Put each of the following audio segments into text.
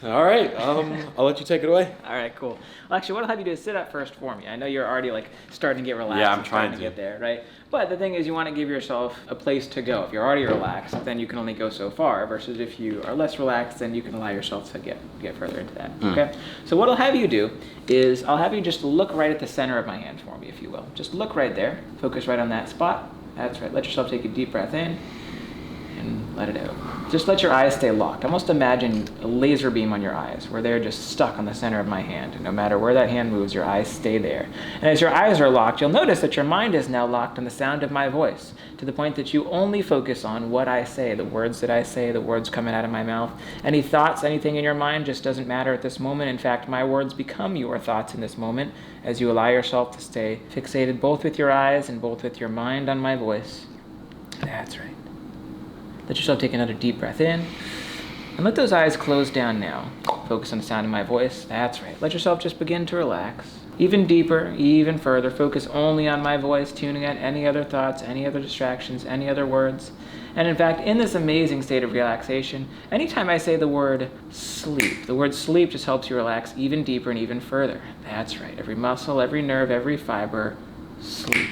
All right, I'll let you take it away. All right, cool. Well, actually, what I'll have you do is sit up first for me. I know you're already like starting to get relaxed. Yeah, I'm trying to get there, right? But the thing is, you want to give yourself a place to go. If you're already relaxed, then you can only go so far. Versus if you are less relaxed, then you can allow yourself to get further into that. Okay. So what I'll have you do is I'll have you just look right at the center of my hand for me, if you will. Just look right there. Focus right on that spot. That's right. Let yourself take a deep breath in and let it out. Just let your eyes stay locked. Almost imagine a laser beam on your eyes where they're just stuck on the center of my hand. And no matter where that hand moves, your eyes stay there. And as your eyes are locked, you'll notice that your mind is now locked on the sound of my voice, to the point that you only focus on what I say, the words that I say, the words coming out of my mouth. Any thoughts, anything in your mind just doesn't matter at this moment. In fact, my words become your thoughts in this moment as you allow yourself to stay fixated both with your eyes and both with your mind on my voice. That's right. Let yourself take another deep breath in, and let those eyes close down now. Focus on the sound of my voice. That's right. Let yourself just begin to relax. Even deeper, even further. Focus only on my voice, tuning out any other thoughts, any other distractions, any other words. And in fact, in this amazing state of relaxation, anytime I say the word sleep, the word sleep just helps you relax even deeper and even further. That's right. Every muscle, every nerve, every fiber, sleep.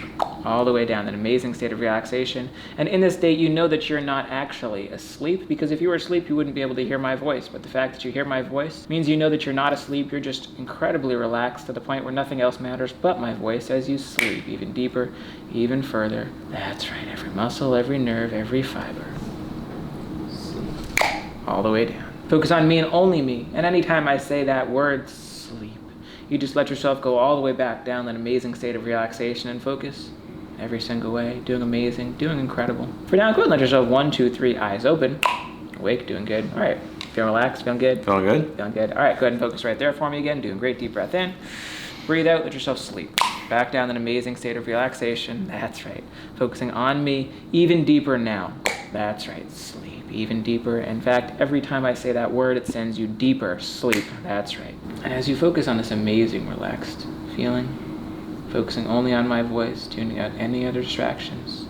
All the way down, an amazing state of relaxation. And in this state, you know that you're not actually asleep, because if you were asleep, you wouldn't be able to hear my voice. But the fact that you hear my voice means you know that you're not asleep. You're just incredibly relaxed to the point where nothing else matters but my voice as you sleep, even deeper, even further. That's right, every muscle, every nerve, every fiber. Sleep. All the way down. Focus on me and only me. And anytime I say that word, sleep, you just let yourself go all the way back down that amazing state of relaxation and focus. Every single way, doing amazing, doing incredible. For now, go ahead and let yourself 1, 2, 3, eyes open. Awake, doing good. All right, feeling relaxed, feeling good? Feeling good? Feeling good. All right, go ahead and focus right there for me again. Doing great, deep breath in. Breathe out, let yourself sleep. Back down that amazing state of relaxation. That's right. Focusing on me, even deeper now. That's right, sleep, even deeper. In fact, every time I say that word, it sends you deeper sleep. That's right. And as you focus on this amazing, relaxed feeling, focusing only on my voice, tuning out any other distractions.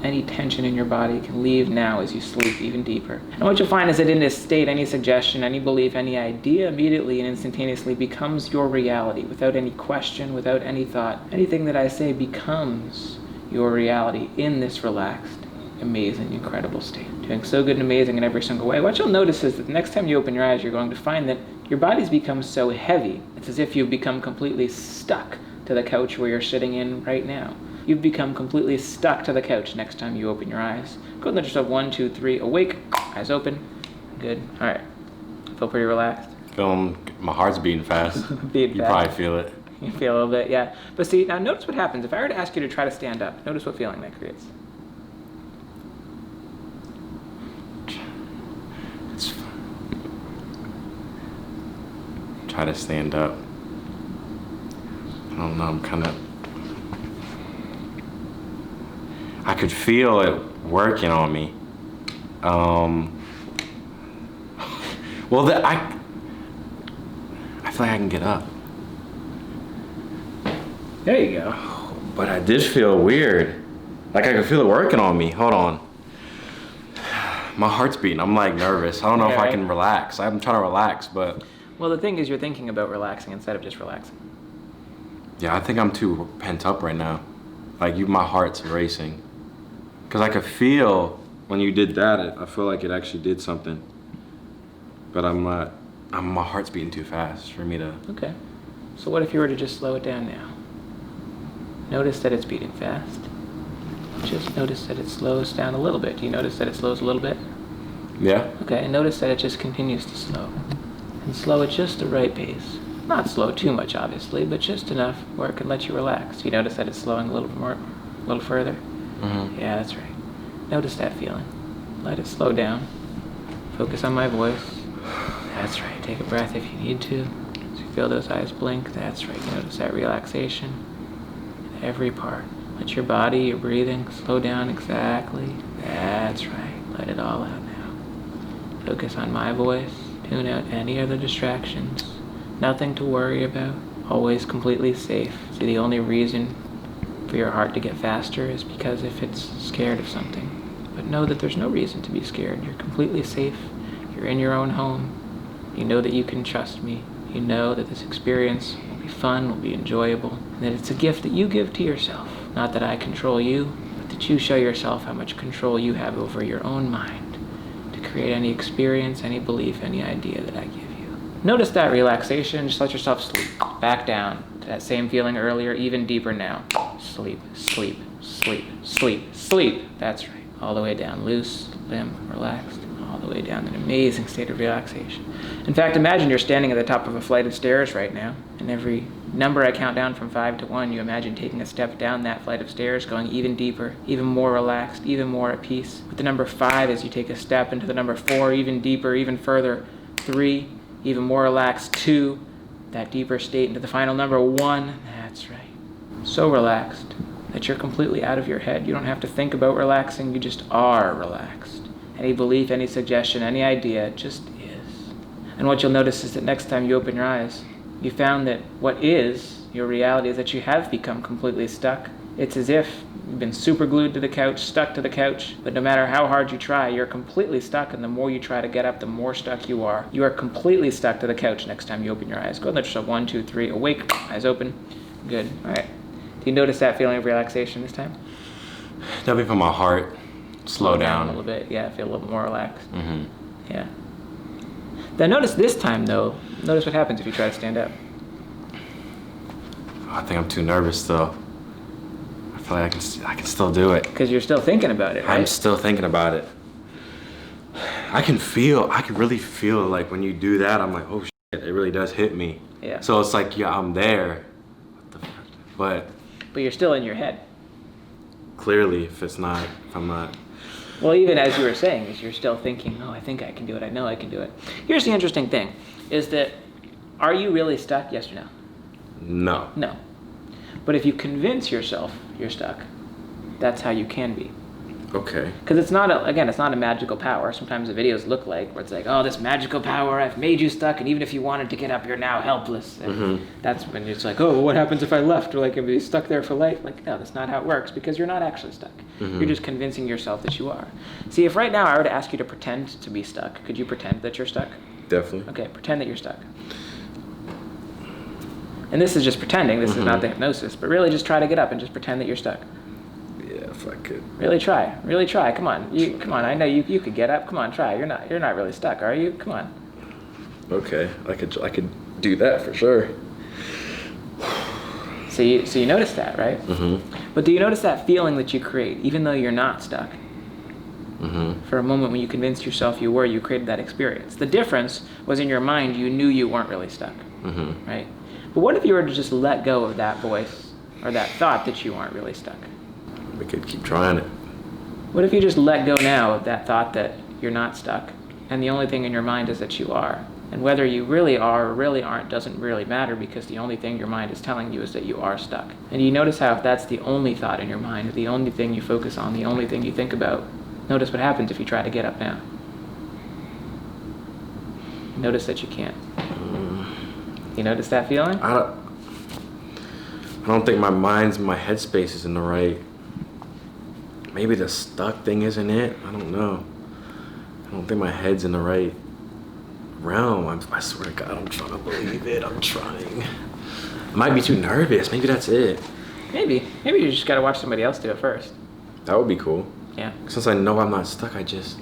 Any tension in your body can leave now as you sleep even deeper. And what you'll find is that in this state, any suggestion, any belief, any idea immediately and instantaneously becomes your reality without any question, without any thought. Anything that I say becomes your reality in this relaxed, amazing, incredible state. Doing so good and amazing in every single way. What you'll notice is that the next time you open your eyes, you're going to find that your body's become so heavy. It's as if you've become completely stuck to the couch where you're sitting in right now. You've become completely stuck to the couch next time you open your eyes. Go ahead and let yourself 1, 2, 3, awake, eyes open. Good. All right. Feel pretty relaxed? My heart's beating fast. Beating you fast. probably feel it. You feel a little bit, yeah. But see, now notice what happens. If I were to ask you to try to stand up, notice what feeling that creates. Try to stand up. I don't know, I could feel it working on me. Well, I feel like I can get up. There you go. But I did feel weird. Like I could feel it working on me. Hold on. My heart's beating. I'm like nervous. I don't know if I can relax. I'm trying to relax, but... Well, the thing is you're thinking about relaxing instead of just relaxing. Yeah, I think I'm too pent up right now. Like my heart's racing. Because I could feel when you did that, I feel like it actually did something. But I'm not, my heart's beating too fast for me to... Okay. So what if you were to just slow it down now? Notice that it's beating fast. Just notice that it slows down a little bit. Do you notice that it slows a little bit? Yeah. Okay, and notice that it just continues to slow. And slow at just the right pace. Not slow too much, obviously, but just enough where it can let you relax. You notice that it's slowing a little more, a little further? Mm-hmm. Yeah, that's right. Notice that feeling. Let it slow down. Focus on my voice. That's right. Take a breath if you need to. As you feel those eyes blink, that's right. You notice that relaxation in every part. Let your body, your breathing slow down exactly. That's right. Let it all out now. Focus on my voice. Tune out any other distractions. Nothing to worry about. Always completely safe. See, the only reason for your heart to get faster is because if it's scared of something. But know that there's no reason to be scared. You're completely safe. You're in your own home. You know that you can trust me. You know that this experience will be fun, will be enjoyable, and that it's a gift that you give to yourself. Not that I control you, but that you show yourself how much control you have over your own mind to create any experience, any belief, any idea that I give you. Notice that relaxation. Just let yourself sleep. Back down to that same feeling earlier, even deeper now. Sleep, sleep, sleep, sleep, sleep. That's right. All the way down, loose, limb, relaxed, all the way down, an amazing state of relaxation. In fact, imagine you're standing at the top of a flight of stairs right now, and every number I count down from 5 to 1, you imagine taking a step down that flight of stairs, going even deeper, even more relaxed, even more at peace. With the number 5, as you take a step into the number 4, even deeper, even further, 3, even more relaxed, 2, that deeper state into the final number 1. That's right. So relaxed that you're completely out of your head. You don't have to think about relaxing, you just are relaxed. Any belief, any suggestion, any idea just is. And what you'll notice is that next time you open your eyes, you found that what is your reality is that you have become completely stuck. It's as if you've been super glued to the couch, stuck to the couch, but no matter how hard you try, you're completely stuck, and the more you try to get up, the more stuck you are. You are completely stuck to the couch next time you open your eyes. Go and let yourself 1, 2, 3, awake, eyes open. Good, all right. Do you notice that feeling of relaxation this time? Definitely from my heart. Slow down A little bit, yeah, feel a little bit more relaxed. Yeah. Then notice this time, though, notice what happens if you try to stand up. I think I'm too nervous still. I feel like I can still do it. Because you're still thinking about it, right? I'm still thinking about it. I can really feel like when you do that, I'm like, oh shit, it really does hit me. Yeah. So it's like, yeah, I'm there. What the fuck? But you're still in your head. Clearly, if I'm not. Well, even as you were saying, is you're still thinking, oh, I think I can do it. I know I can do it. Here's the interesting thing, is that, are you really stuck? Yes or no? No. No. But if you convince yourself you're stuck, that's how you can be. Okay. Because it's not a magical power. Sometimes the videos look like, where it's like, oh, this magical power, I've made you stuck, and even if you wanted to get up, you're now helpless. And that's when it's like, oh, what happens if I left? Or like, if you're stuck there for life? Like, no, that's not how it works, because you're not actually stuck. You're just convincing yourself that you are. See, if right now I were to ask you to pretend to be stuck, could you pretend that you're stuck? Definitely. Okay, pretend that you're stuck. And this is just pretending, this is not the hypnosis, but really just try to get up and just pretend that you're stuck. Yeah, if I could. Really try. Come on. I know you could get up. Come on, try. You're not really stuck, are you? Come on. Okay, I could do that for sure. So you notice that, right? But do you notice that feeling that you create, even though you're not stuck? For a moment when you convinced yourself you were, you created that experience. The difference was in your mind, you knew you weren't really stuck, right? But what if you were to just let go of that voice or that thought that you aren't really stuck? We could keep trying it. What if you just let go now of that thought that you're not stuck, and the only thing in your mind is that you are? And whether you really are or really aren't doesn't really matter, because the only thing your mind is telling you is that you are stuck. And you notice how if that's the only thought in your mind, the only thing you focus on, the only thing you think about, notice what happens if you try to get up now. Notice that you can't. You notice that feeling? I don't think my headspace is in the right. Maybe the stuck thing isn't it. I don't know. I don't think my head's in the right realm. I swear to God, I'm trying to believe it. I'm trying. I might be too nervous. Maybe that's it. Maybe you just gotta watch somebody else do it first. That would be cool. Yeah. Since I know I'm not stuck, I just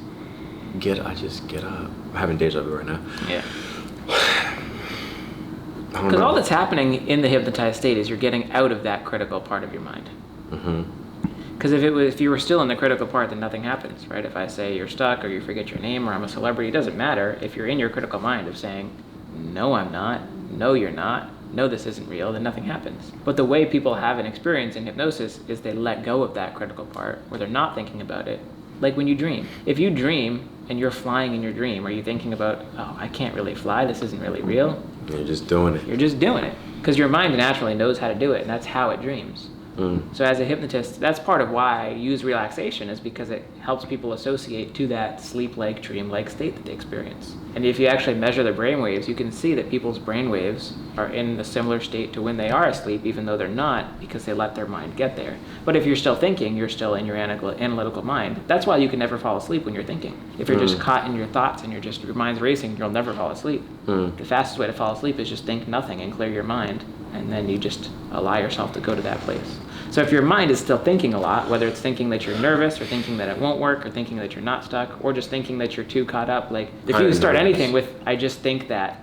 get up. I'm having deja vu right now. Yeah. I don't Because know. all that's happening in the hypnotized state is you're getting out of that critical part of your mind. Because if you were still in the critical part, then nothing happens, right? If I say you're stuck, or you forget your name, or I'm a celebrity, it doesn't matter if you're in your critical mind of saying, no, I'm not, no, you're not, no, this isn't real, then nothing happens. But the way people have an experience in hypnosis is they let go of that critical part, where they're not thinking about it. Like when you dream. If you dream and you're flying in your dream, are you thinking about, oh, I can't really fly, this isn't really real? You're just doing it. You're just doing it. Because your mind naturally knows how to do it, and that's how it dreams. So as a hypnotist, that's part of why I use relaxation, is because it helps people associate to that sleep-like, dream-like state that they experience. And if you actually measure the brain waves, you can see that people's brain waves are in a similar state to when they are asleep, even though they're not, because they let their mind get there. But if you're still thinking, you're still in your analytical mind. That's why you can never fall asleep when you're thinking. If you're just caught in your thoughts and your mind's racing, you'll never fall asleep. The fastest way to fall asleep is just think nothing and clear your mind, and then you just allow yourself to go to that place. So if your mind is still thinking a lot, whether it's thinking that you're nervous or thinking that it won't work or thinking that you're not stuck or just thinking that you're too caught up, like if you start anything with, I just think that,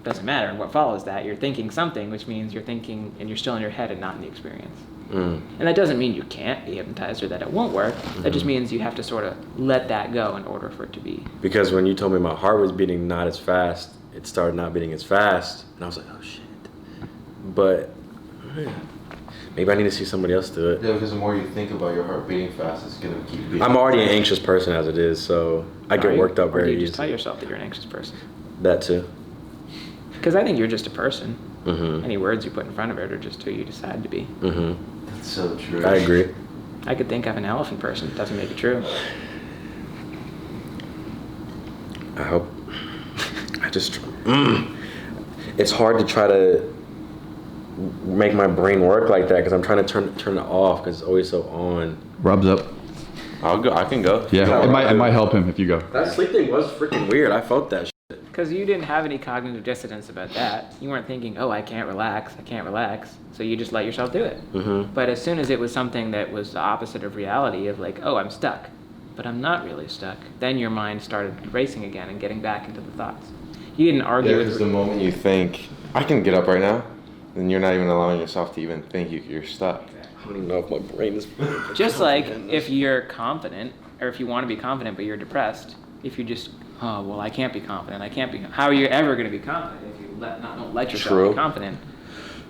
doesn't matter what follows that, you're thinking something, which means you're thinking and you're still in your head and not in the experience. And that doesn't mean you can't be hypnotized or that it won't work. That just means you have to sort of let that go in order for it to be. Because when you told me my heart was beating not as fast, it started not beating as fast, and I was like, oh shit. But maybe I need to see somebody else do it. Yeah, because the more you think about your heart beating fast, it's gonna keep beating. I'm already an anxious person as it is, so I get worked up very easily. Or do you easily. just tell yourself that you're an anxious person? That too. Because I think you're just a person. Any words you put in front of it are just who you decide to be. That's so true. I agree. I could think of an elephant person. It doesn't make it true. I hope. It's hard to try to make my brain work like that because I'm trying to turn it off because it's always so on. Rob's up. I'll go. I can go. Yeah, it might help him if you go. That sleep thing was freaking weird. I felt that shit. Because you didn't have any cognitive dissonance about that. You weren't thinking, oh, I can't relax. So you just let yourself do it. But as soon as it was something that was the opposite of reality, of like, oh, I'm stuck, but I'm not really stuck, then your mind started racing again and getting back into the thoughts. You didn't argue with... because the moment you think, I can get up right now, then you're not even allowing yourself to even think you're stuck. I don't even know if my brain is... Just like if you're confident, or if you want to be confident but you're depressed, if you just, oh, well, I can't be confident, how are you ever going to be confident if you don't let yourself be confident?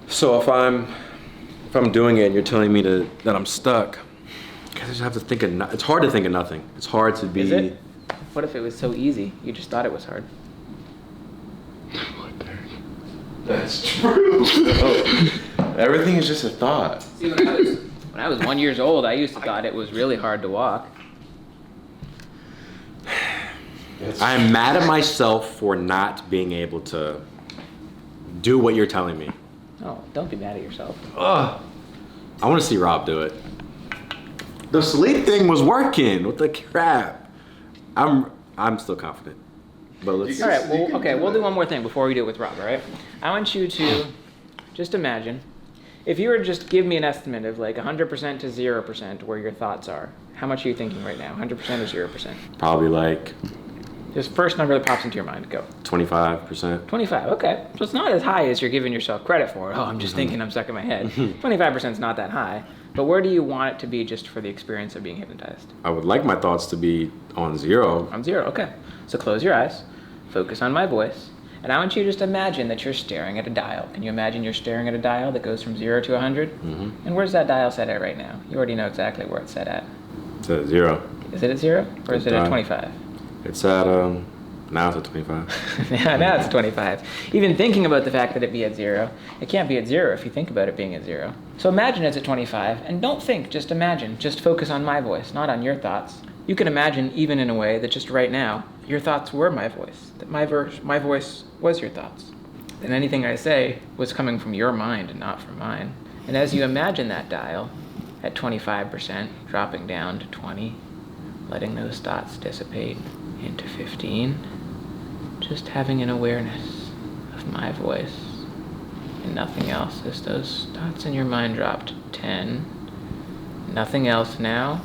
So if I'm doing it and you're telling me that I'm stuck, I just have to think of it's hard to think of nothing. It's hard to be... Is it? What if it was so easy? You just thought it was hard. That's true. Everything is just a thought. See, when I was 1 year old, I used to thought it was really hard to walk. I am mad at myself for not being able to do what you're telling me. Oh, don't be mad at yourself. Ugh. I want to see Rob do it. The sleep thing was working. What the crap? I'm still confident. But let's... All right, well, okay, we'll do one more thing before we do it with Rob, all right? I want you to just imagine, if you were to just give me an estimate of like 100% to 0% where your thoughts are, how much are you thinking right now? 100% or 0%? Probably like... Just first number that pops into your mind, go. 25%. 25, okay. So it's not as high as you're giving yourself credit for. Oh, I'm just thinking, I'm stuck in my head. 25% is not that high. But where do you want it to be just for the experience of being hypnotized? I would like my thoughts to be on 0. On 0, okay. So close your eyes, focus on my voice, and I want you to just imagine that you're staring at a dial. Can you imagine you're staring at a dial that goes from 0 to 100? And where's that dial set at right now? You already know exactly where it's set at. It's at 0. Is it at 0 or is it at 25? It's at, now it's at 25. Yeah, now it's 25. Even thinking about the fact that it be at 0, it can't be at 0 if you think about it being at 0. So imagine it's at 25, and don't think, just imagine. Just focus on my voice, not on your thoughts. You can imagine, even in a way, that just right now, your thoughts were my voice, that my voice was your thoughts. And anything I say was coming from your mind and not from mine. And as you imagine that dial at 25%, dropping down to 20, letting those thoughts dissipate into 15, just having an awareness of my voice and nothing else as those thoughts in your mind drop to 10, nothing else now,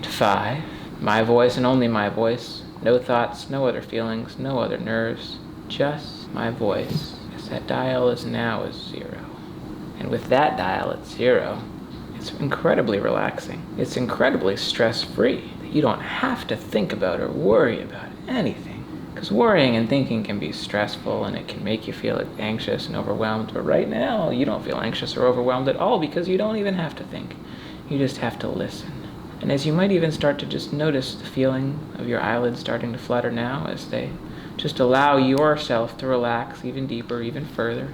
to 5, my voice and only my voice, no thoughts, no other feelings, no other nerves, just my voice, as that dial is now at 0. And with that dial at 0, it's incredibly relaxing. It's incredibly stress-free. You don't have to think about or worry about anything. Because worrying and thinking can be stressful and it can make you feel anxious and overwhelmed. But right now, you don't feel anxious or overwhelmed at all because you don't even have to think. You just have to listen. And as you might even start to just notice the feeling of your eyelids starting to flutter now as they just allow yourself to relax even deeper, even further,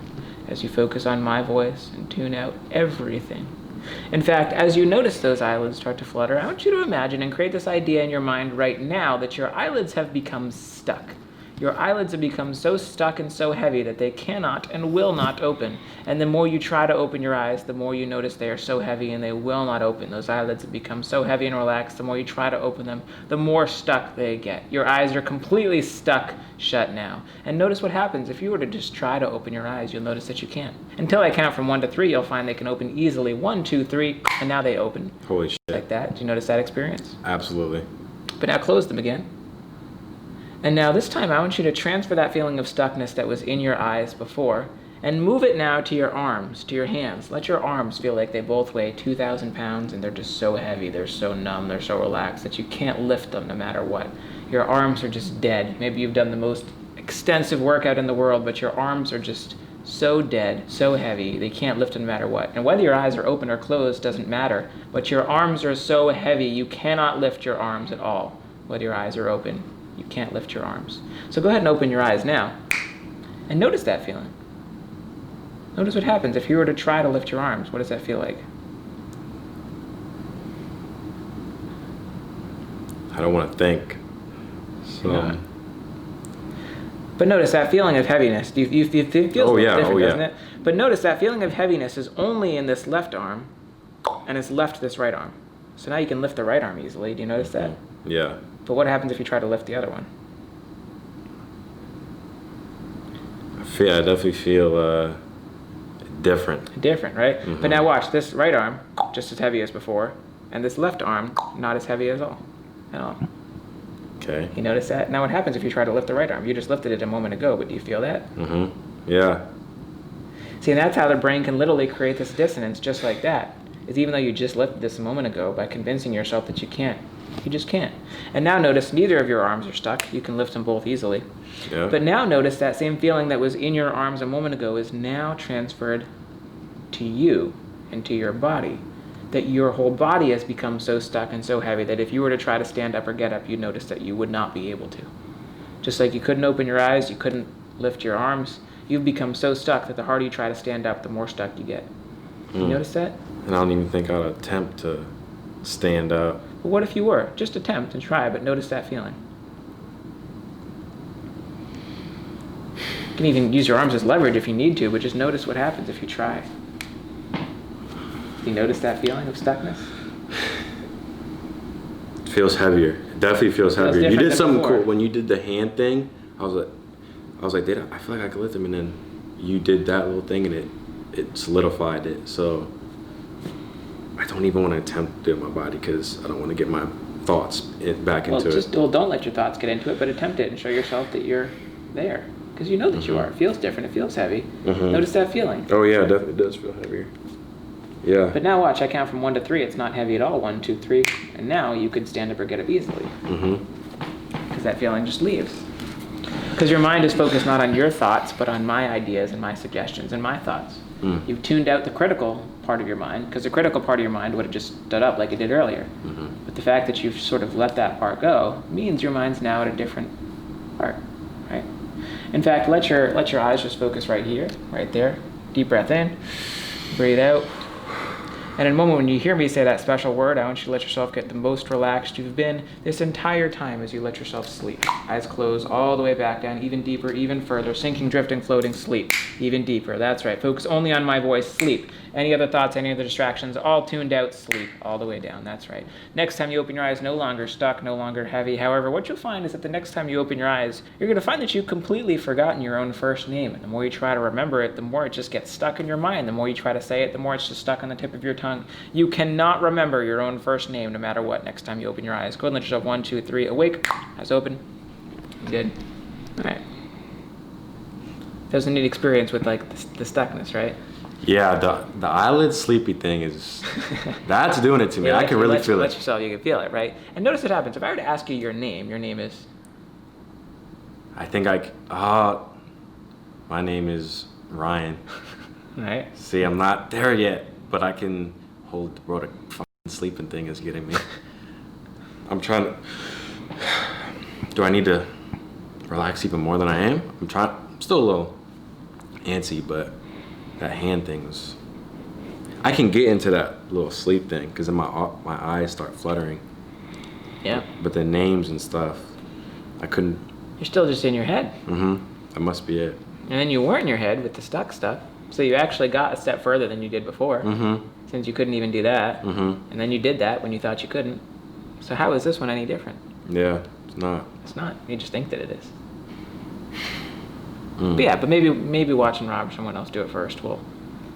as you focus on my voice and tune out everything In fact, as you notice those eyelids start to flutter, I want you to imagine and create this idea in your mind right now that your eyelids have become stuck. Your eyelids have become so stuck and so heavy that they cannot and will not open. And the more you try to open your eyes, the more you notice they are so heavy and they will not open. Those eyelids have become so heavy and relaxed, the more you try to open them, the more stuck they get. Your eyes are completely stuck shut now. And notice what happens. If you were to just try to open your eyes, you'll notice that you can't. Until I count from 1 to 3, you'll find they can open easily. 1, 2, 3, and now they open. Holy shit. Like that. Do you notice that experience? Absolutely. But now close them again. And now this time I want you to transfer that feeling of stuckness that was in your eyes before and move it now to your arms, to your hands. Let your arms feel like they both weigh 2,000 pounds and they're just so heavy, they're so numb, they're so relaxed that you can't lift them no matter what. Your arms are just dead. Maybe you've done the most extensive workout in the world, but your arms are just so dead, so heavy, they can't lift them no matter what. And whether your eyes are open or closed doesn't matter, but your arms are so heavy you cannot lift your arms at all, whether your eyes are open. You can't lift your arms. So go ahead and open your eyes now and notice that feeling. Notice what happens if you were to try to lift your arms. What does that feel like? I don't want to think. So. But notice that feeling of heaviness. It feels Oh, yeah. different, Oh, yeah. doesn't it? But notice that feeling of heaviness is only in this left arm and it's left this right arm. So now you can lift the right arm easily. Do you notice that? Yeah. But what happens if you try to lift the other one? I definitely feel different. Different, right? But now watch, this right arm, just as heavy as before, and this left arm, not as heavy at all. Okay. You notice that? Now what happens if you try to lift the right arm? You just lifted it a moment ago, but do you feel that? Yeah. See, and that's how the brain can literally create this dissonance just like that. Is even though you just lifted this a moment ago, by convincing yourself that you can't, you just can't. And now notice neither of your arms are stuck. You can lift them both easily. Yeah. But now notice that same feeling that was in your arms a moment ago is now transferred to you and to your body. That your whole body has become so stuck and so heavy that if you were to try to stand up or get up, you'd notice that you would not be able to. Just like you couldn't open your eyes, you couldn't lift your arms, you've become so stuck that the harder you try to stand up, the more stuck you get. You notice that? And I don't even think I'd attempt to stand up. But what if you were? Just attempt and try, but notice that feeling. You can even use your arms as leverage if you need to, but just notice what happens if you try. Do you notice that feeling of stuckness? It feels heavier. It definitely feels heavier. You different did than something before. cool when you did the hand thing. I was like, I feel like I could lift them, and then you did that little thing, and it solidified it. So I don't even want to attempt to do it with my body because I don't want to get my thoughts back into it. Well, don't let your thoughts get into it, but attempt it and show yourself that you're there. Because you know that you are. It feels different. It feels heavy. Notice that feeling. Oh yeah, it definitely does feel heavier. Yeah. But now watch, I count from 1 to 3. It's not heavy at all. 1, 2, 3. And now you could stand up or get up easily. Because that feeling just leaves. Because your mind is focused not on your thoughts, but on my ideas and my suggestions and my thoughts. You've tuned out the critical part of your mind, because the critical part of your mind would have just stood up like it did earlier. But the fact that you've sort of let that part go means your mind's now at a different part, right? In fact, let your eyes just focus right here, right there. Deep breath in, breathe out. And in a moment when you hear me say that special word, I want you to let yourself get the most relaxed you've been this entire time as you let yourself sleep. Eyes closed all the way back down, even deeper, even further, sinking, drifting, floating, sleep. Even deeper, that's right. Focus only on my voice, sleep. Any other thoughts, any other distractions, all tuned out, sleep, all the way down, that's right. Next time you open your eyes, no longer stuck, no longer heavy. However, what you'll find is that the next time you open your eyes, you're going to find that you've completely forgotten your own first name. And the more you try to remember it, the more it just gets stuck in your mind. The more you try to say it, the more it's just stuck on the tip of your tongue. You cannot remember your own first name no matter what next time you open your eyes. Go ahead and let yourself 1, 2, 3, awake, eyes open. Good. All right. That was a neat experience with like the stuckness, right? Yeah, the eyelid sleepy thing is, that's doing it to me. I can really feel Let it. yourself, you can feel it, right? And notice what happens. If I were to ask you your name is? I think my name is Ryan. Right. See, I'm not there yet, but I can hold the road. Fucking sleeping thing is getting me. I'm trying to, do I need to relax even more than I am? I'm still a little antsy, but that hand thing was, I can get into that little sleep thing because then my eyes start fluttering. Yeah. But the names and stuff, I couldn't. You're still just in your head. That must be it. And then you weren't in your head with the stuck stuff. So you actually got a step further than you did before. Since you couldn't even do that. And then you did that when you thought you couldn't. So how is this one any different? Yeah, it's not. It's not. You just think that it is. But yeah, but maybe watching Rob or someone else do it first will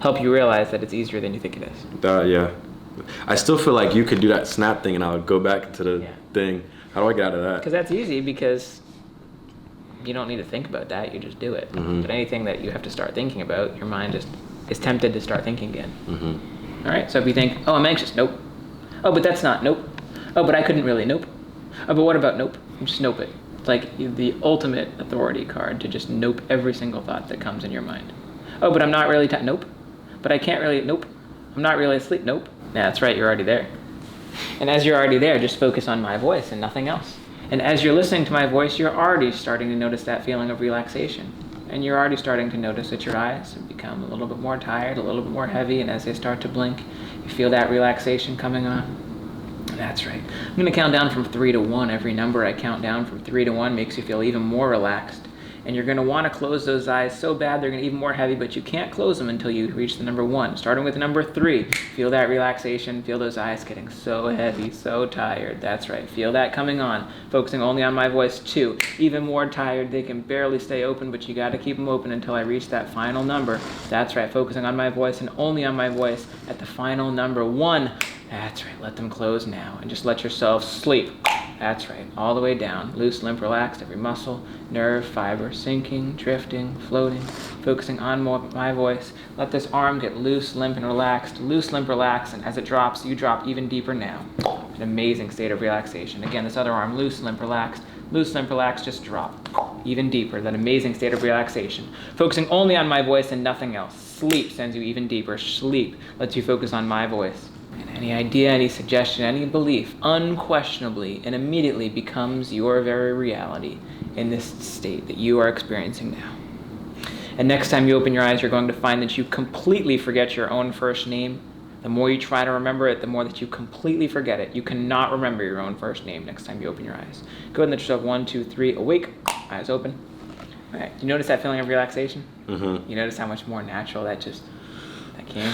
help you realize that it's easier than you think it is. Yeah. I still feel like you could do that snap thing and I'll go back into the thing. How do I get out of that? Because that's easy because you don't need to think about that. You just do it. But anything that you have to start thinking about, your mind just is tempted to start thinking again. All right. So if you think, oh, I'm anxious. Nope. Oh, but that's not. Nope. Oh, but I couldn't really. Nope. Oh, but what about nope? Just nope it. It's like the ultimate authority card to just nope every single thought that comes in your mind. Oh, but I'm not really tired. Nope. But I can't really. Nope. I'm not really asleep. Nope. Yeah, that's right. You're already there. And as you're already there, just focus on my voice and nothing else. And as you're listening to my voice, you're already starting to notice that feeling of relaxation. And you're already starting to notice that your eyes have become a little bit more tired, a little bit more heavy. And as they start to blink, you feel that relaxation coming on. That's right. I'm going to count down from 3 to 1. Every number I count down from 3 to 1 makes you feel even more relaxed. And you're going to want to close those eyes so bad they're going to be even more heavy, but you can't close them until you reach the number 1. Starting with number 3, feel that relaxation, feel those eyes getting so heavy, so tired. That's right, feel that coming on. Focusing only on my voice. 2, even more tired, they can barely stay open, but you got to keep them open until I reach that final number. That's right, focusing on my voice and only on my voice at the final number 1. That's right, let them close now and just let yourself sleep. That's right, all the way down, loose, limp, relaxed, every muscle, nerve, fiber, sinking, drifting, floating, focusing on my voice. Let this arm get loose, limp, and relaxed, loose, limp, relaxed, and as it drops, you drop even deeper now. An amazing state of relaxation. Again, this other arm, loose, limp, relaxed, just drop. Even deeper, that amazing state of relaxation. Focusing only on my voice and nothing else. Sleep sends you even deeper. Sleep lets you focus on my voice. And any idea, any suggestion, any belief, unquestionably and immediately becomes your very reality in this state that you are experiencing now. And next time you open your eyes, you're going to find that you completely forget your own first name. The more you try to remember it, the more that you completely forget it. You cannot remember your own first name next time you open your eyes. Go ahead and let yourself 1, 2, 3, awake, eyes open. All right, you notice that feeling of relaxation? You notice how much more natural that came?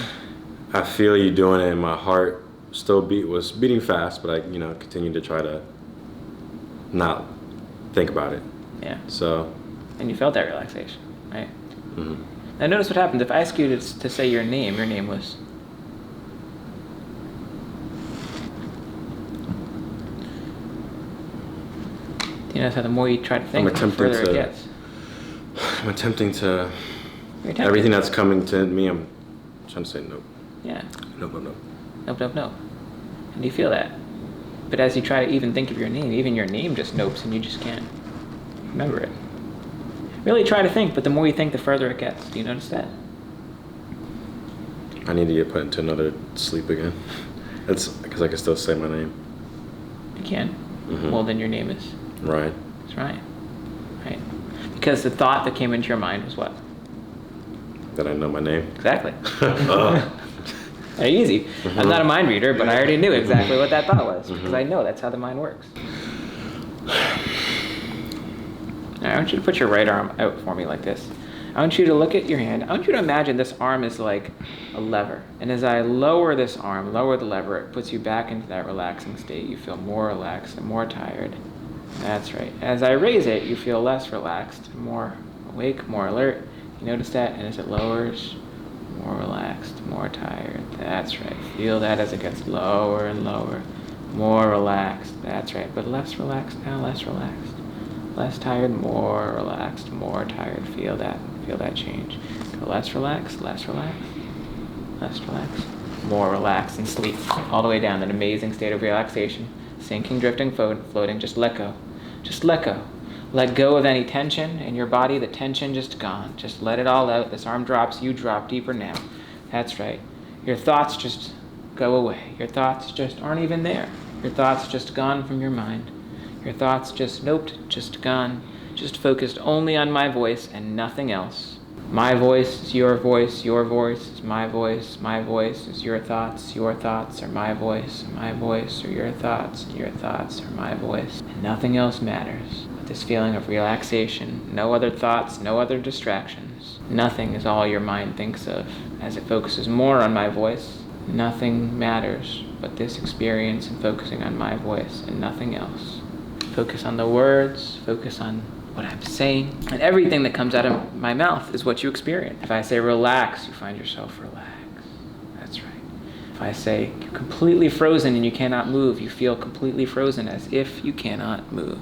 I feel you doing it, and my heart still was beating fast, but I continued to try to not think about it. Yeah. So. And you felt that relaxation, right? Now notice what happens if I ask you to say your name. Your name was. You notice how the more you try to think, the further it gets. I'm attempting to. Everything that's coming to me, I'm trying to say nope. Yeah. Nope. Nope. And you feel that. But as you try to even think of your name, even your name just nopes and you just can't remember it. Really try to think, but the more you think, the further it gets. Do you notice that? I need to get put into another sleep again. That's because I can still say my name. You can? Well, then your name is? Ryan. It's Ryan. Right. Because the thought that came into your mind was what? That I know my name? Exactly. Very easy. I'm not a mind reader, but I already knew exactly what that thought was because I know that's how the mind works. All right, I want you to put your right arm out for me like this. I want you to look at your hand. I want you to imagine this arm is like a lever. And as I lower this arm, lower the lever, it puts you back into that relaxing state. You feel more relaxed and more tired. That's right. As I raise it, you feel less relaxed, more awake, more alert. You notice that? And as it lowers, more relaxed, more tired. That's right. Feel that as it gets lower and lower. More relaxed. That's right. But less relaxed now, less relaxed. Less tired, more relaxed, more tired. Feel that. Feel that change. Go less relaxed, less relaxed, less relaxed. More relaxed and sleep. All the way down. That amazing state of relaxation. Sinking, drifting, floating. Just let go. Just let go. Let go of any tension in your body. The tension just gone. Just let it all out. This arm drops. You drop deeper now. That's right. Your thoughts just go away. Your thoughts just aren't even there. Your thoughts just gone from your mind. Your thoughts just noped, just gone. Just focused only on my voice and nothing else. My voice is your voice is my voice is your thoughts are my voice are your thoughts are my voice. And nothing else matters but this feeling of relaxation, no other thoughts, no other distractions. Nothing is all your mind thinks of as it focuses more on my voice. Nothing matters but this experience and focusing on my voice and nothing else. Focus on the words, focus on what I'm saying, and everything that comes out of my mouth is what you experience. If I say relax, you find yourself relaxed. That's right. If I say you're completely frozen and you cannot move, you feel completely frozen as if you cannot move.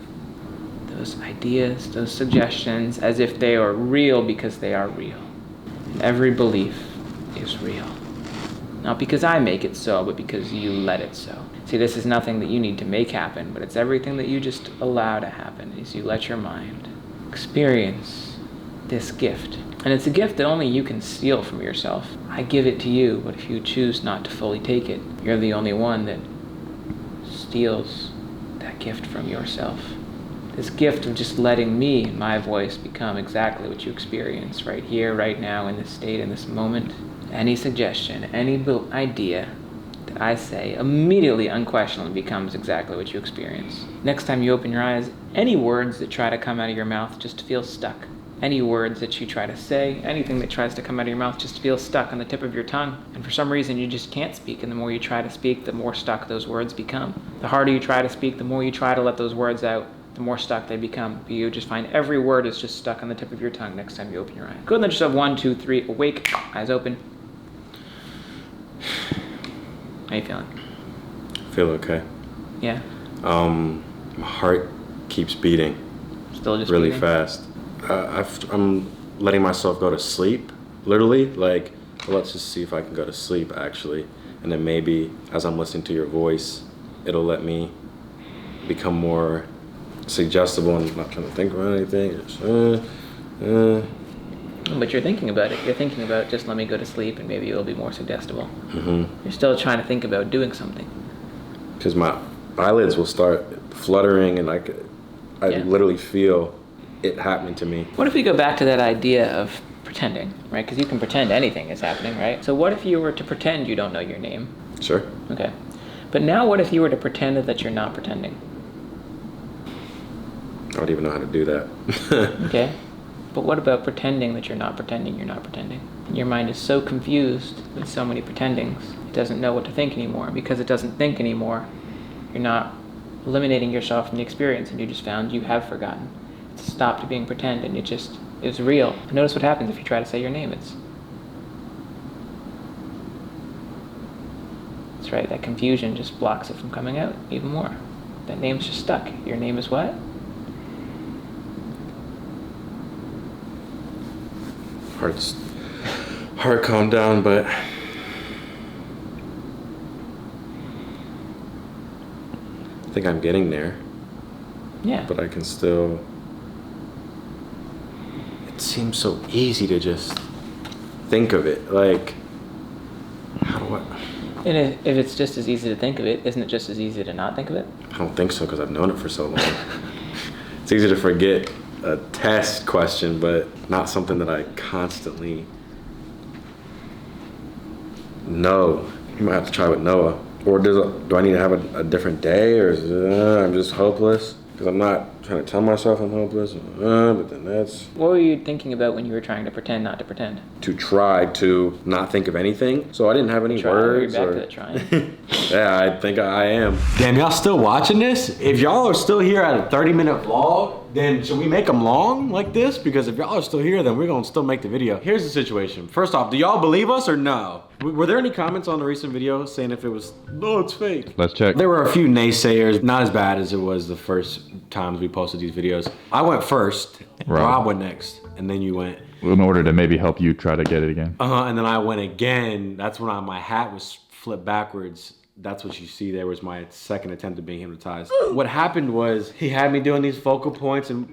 Those ideas, those suggestions, as if they are real because they are real. And every belief is real. Not because I make it so, but because you let it so. See, this is nothing that you need to make happen, but it's everything that you just allow to happen as you let your mind experience this gift. And it's a gift that only you can steal from yourself. I give it to you, but if you choose not to fully take it, you're the only one that steals that gift from yourself. This gift of just letting me and my voice become exactly what you experience right here, right now, in this state, in this moment. Any suggestion, any idea that I say immediately, unquestionably becomes exactly what you experience. Next time you open your eyes, any words that try to come out of your mouth just feel stuck. Any words that you try to say, anything that tries to come out of your mouth just feels stuck on the tip of your tongue. And for some reason you just can't speak, and the more you try to speak, the more stuck those words become. The harder you try to speak, the more you try to let those words out, the more stuck they become. But you just find every word is just stuck on the tip of your tongue next time you open your eyes. Go and let yourself 1, 2, 3, awake, eyes open. How you feeling? Feel okay. Yeah? My heart keeps beating. Still just really beating? Fast. I'm letting myself go to sleep, literally. Like, let's just see if I can go to sleep, actually. And then maybe as I'm listening to your voice, it'll let me become more suggestible and not trying to think about anything. Just, But you're thinking about it. You're thinking about just let me go to sleep and maybe it'll be more suggestible. Mm-hmm. You're still trying to think about doing something. Because my eyelids will start fluttering and I literally feel it happening to me. What if we go back to that idea of pretending, right? Because you can pretend anything is happening, right? So what if you were to pretend you don't know your name? Sure. Okay. But now what if you were to pretend that you're not pretending? I don't even know how to do that. Okay. But what about pretending that you're not pretending you're not pretending? Your mind is so confused with so many pretendings, it doesn't know what to think anymore. Because it doesn't think anymore, you're not eliminating yourself from the experience, and you just found you have forgotten. It's stopped being pretend, and it's real. Notice what happens if you try to say your name. That's right, that confusion just blocks it from coming out even more. That name's just stuck. Your name is what? Heart calmed down, but I think I'm getting there. Yeah. But I can still. It seems so easy to just think of it. Like, how do I? And if it's just as easy to think of it, isn't it just as easy to not think of it? I don't think so, because I've known it for so long. It's easy to forget a test question, but not something that I constantly know. You might have to try with Noah. Or do I need to have a different day, or is I'm just hopeless? Because I'm not trying to tell myself I'm hopeless, but then that's... What were you thinking about when you were trying to pretend not to pretend? To try to not think of anything. So I didn't have any words. Back to that trying. Yeah, I think I am. Damn, y'all still watching this? If y'all are still here at a 30-minute vlog, then should we make them long like this? Because if y'all are still here, then we're gonna still make the video. Here's the situation. First off, do y'all believe us or no? Were there any comments on the recent video saying if it was, no, it's fake? Let's check. There were a few naysayers, not as bad as it was the first times we posted these videos. I went first, Rob went next, and then you went. In order to maybe help you try to get it again. And then I went again. That's when my hat was flipped backwards. That's what you see there was my second attempt at being hypnotized. What happened was he had me doing these focal points and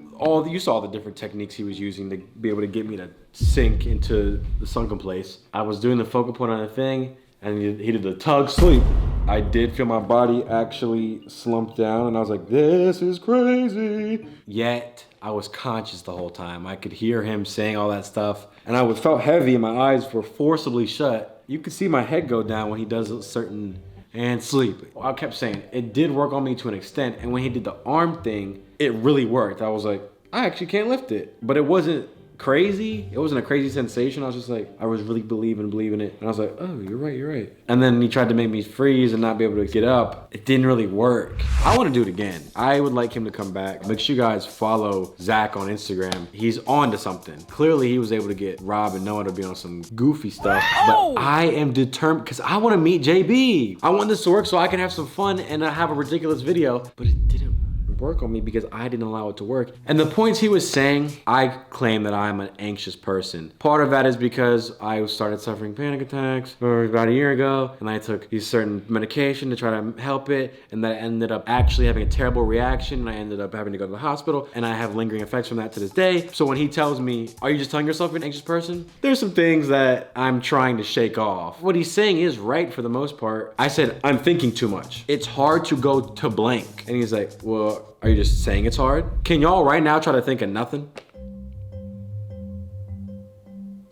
you saw the different techniques he was using to be able to get me to sink into the sunken place. I was doing the focal point on the thing and he did the tug sleep. I did feel my body actually slump down and I was like, this is crazy. Yet I was conscious the whole time. I could hear him saying all that stuff. And I felt heavy and my eyes were forcibly shut. You could see my head go down when he does a certain, and sleep. I kept saying, it did work on me to an extent. And when he did the arm thing, it really worked. I was like, I actually can't lift it. But it wasn't crazy. It wasn't a crazy sensation. I was just like, I was really believing it. And I was like, oh, you're right. And then he tried to make me freeze and not be able to get up. It didn't really work. I want to do it again. I would like him to come back. Make sure you guys follow Zach on Instagram. He's on to something. Clearly he was able to get Rob and Noah to be on some goofy stuff. But I am determined because I want to meet JB. I want this to work so I can have some fun and have a ridiculous video. But it didn't work on me because I didn't allow it to work. And the points he was saying, I claim that I'm an anxious person. Part of that is because I started suffering panic attacks about a year ago, and I took these certain medication to try to help it, and that ended up actually having a terrible reaction, and I ended up having to go to the hospital, and I have lingering effects from that to this day. So when he tells me, are you just telling yourself you're an anxious person? There's some things that I'm trying to shake off. What he's saying is right for the most part. I said, I'm thinking too much. It's hard to go to blank. And he's like, well, are you just saying it's hard? Can y'all right now try to think of nothing?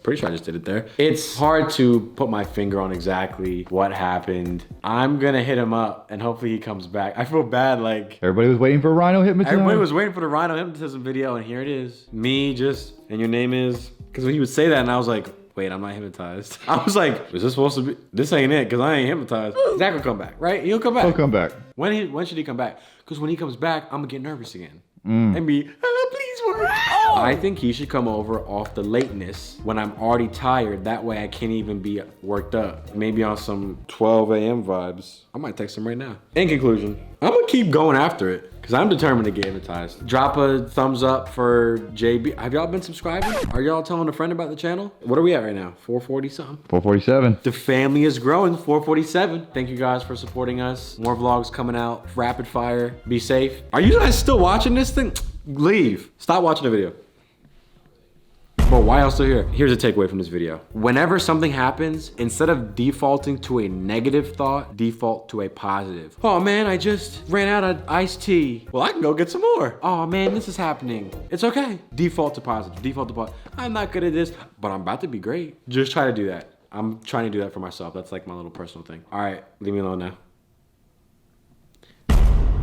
Pretty sure I just did it there. It's hard to put my finger on exactly what happened. I'm gonna hit him up and hopefully he comes back. I feel bad, like Everybody was waiting for Rhino hypnotism. everybody was waiting for the Rhino hypnotism video, and here it is. Me just, and your name is, because when he would say that and I was like, wait, I'm not hypnotized. I was like, is this supposed to be, this ain't it, because I ain't hypnotized. Zach will come back, right? He'll come back. He'll come back. When should he come back? Because when he comes back, I'm gonna get nervous again. And be, please work. I think he should come over off the lateness when I'm already tired. That way I can't even be worked up. Maybe on some 12 a.m. vibes. I might text him right now. In conclusion, I'm gonna keep going after it because I'm determined to get hypnotized. Drop a thumbs up for JB. Have y'all been subscribing? Are y'all telling a friend about the channel? What are we at right now? 440 something? 447. The family is growing, 447. Thank you guys for supporting us. More vlogs coming out, rapid fire. Be safe. Are you guys still watching this thing? Leave. Stop watching the video. Bro, why y'all still here? Here's a takeaway from this video. Whenever something happens, instead of defaulting to a negative thought, default to a positive. Oh man, I just ran out of iced tea. Well, I can go get some more. Oh man, this is happening. It's okay. Default to positive, default to positive. I'm not good at this, but I'm about to be great. Just try to do that. I'm trying to do that for myself. That's like my little personal thing. All right, leave me alone now.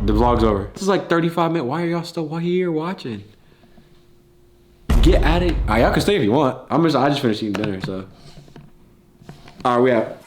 The vlog's over. This is like 35 minutes. Why are y'all still here watching? Get at it. Y'all can stay if you want. I just finished eating dinner, so. All right, we out.